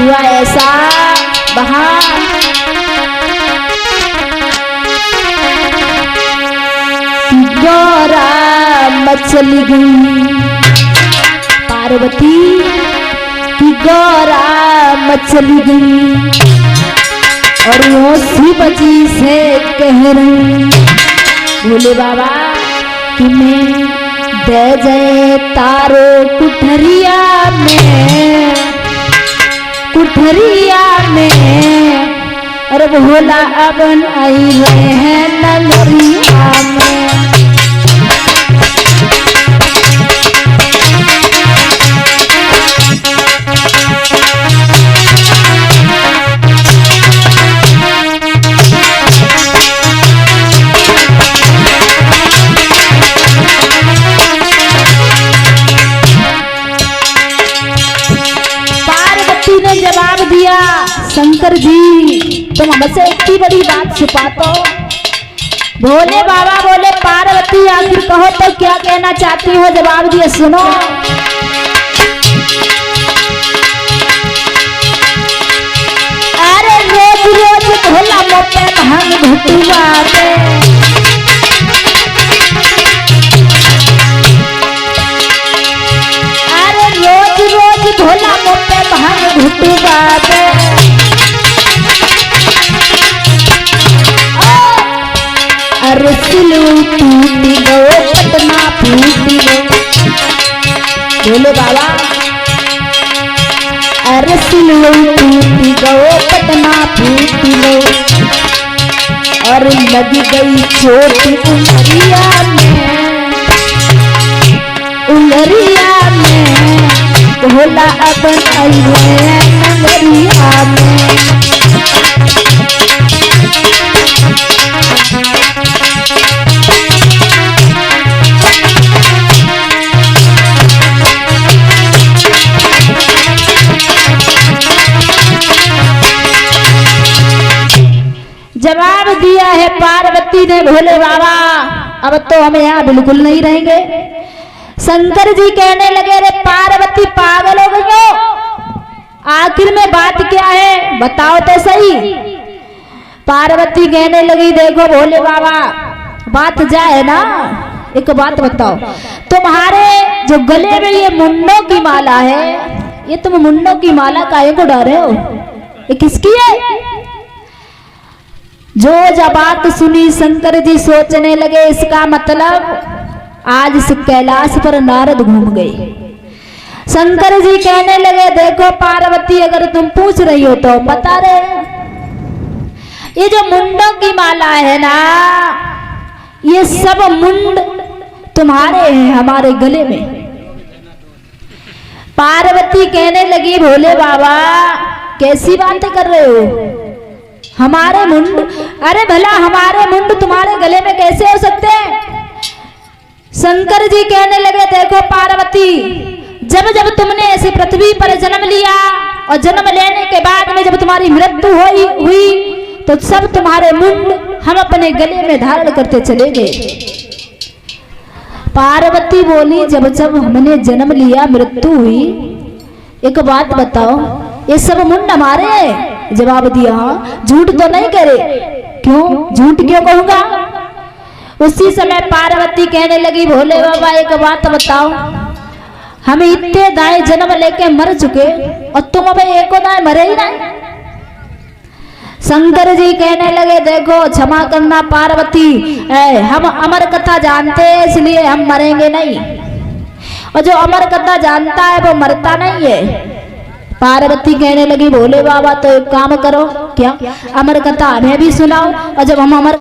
हुआ ऐसा बहार, गौरा मचली गई पार्वती की गौरा मचली गई और वो शिव जी से कह रही भोले बाबा कि मैं दे जय तारो कुठरिया में और भोला अबन आई रहे हैं नगरिया में। जवाब दिया शंकर जी तुम हमसे इतनी बड़ी बात छुपाते हो। भोले बाबा बोले पार्वती आखिर कहो तो क्या कहना चाहती हो, जवाब दिया सुनो। अरे रोज रोज भोला मोटे भांग घुटुआ दे, अरे रोज रोज भोला मोटे भांग घुटुआ दे। अरे सिलू टूटी गो पटना फूटी गो बोले बाबा, अरे सिलू टूटी गो पटना फूटी गो और लगी गई छोटी उंगरिया में भोला अपन आई है नगरिया में। जवाब दिया है पार्वती ने भोले बाबा अब तो हम यहाँ बिल्कुल नहीं रहेंगे। शंकर जी कहने लगे रे पार्वती पागल हो गई हो, आखिर में बात क्या है बताओ तो सही। पार्वती कहने लगी देखो भोले बाबा बात जाए ना, एक बात बताओ तुम्हारे जो गले में ये मुंडों की माला है, ये तुम मुंडों की माला काहे को डाल रहे हो, ये किसकी है? जो जब बात सुनी शंकर जी सोचने लगे इसका मतलब आज इस कैलाश पर नारद घूम गए। शंकर जी कहने लगे देखो पार्वती अगर तुम पूछ रही हो तो बता रहे, ये जो मुंडों की माला है ना, ये सब मुंड तुम्हारे हैं हमारे गले में। पार्वती कहने लगी भोले बाबा कैसी बातें कर रहे हो, हमारे मुंड, अरे भला हमारे मुंड तुम्हारे गले में कैसे हो सकते हैं? शंकर जी कहने लगे देखो पार्वती जब जब तुमने ऐसी पृथ्वी पर जन्म लिया और जन्म लेने के बाद में जब तुम्हारी मृत्यु हुई तो सब तुम्हारे मुंड हम अपने गले में धारण करते चले गए। पार्वती बोली जब जब हमने जन्म लिया मृत्यु हुई, एक बात बताओ ये सब मुंड हमारे हैं? जवाब दिया हाँ, झूठ तो नहीं करे। क्यों झूठ क्यों कहूंगा? उसी समय पार्वती कहने लगी भोले बाबा एक बात बताओ, हम इतने दाएं जन्म लेके मर चुके और तुम अब एको दाएं मरे ही नहीं। शंकर जी कहने लगे देखो क्षमा करना पार्वती, हम अमर कथा जानते हैं इसलिए हम मरेंगे नहीं, और जो अमर कथा जानता है वो मरता नहीं है। पार्वती कहने लगी भोले बाबा तो एक काम करो, क्या अमर कथा हमें भी सुनाओ, और जब हम अमर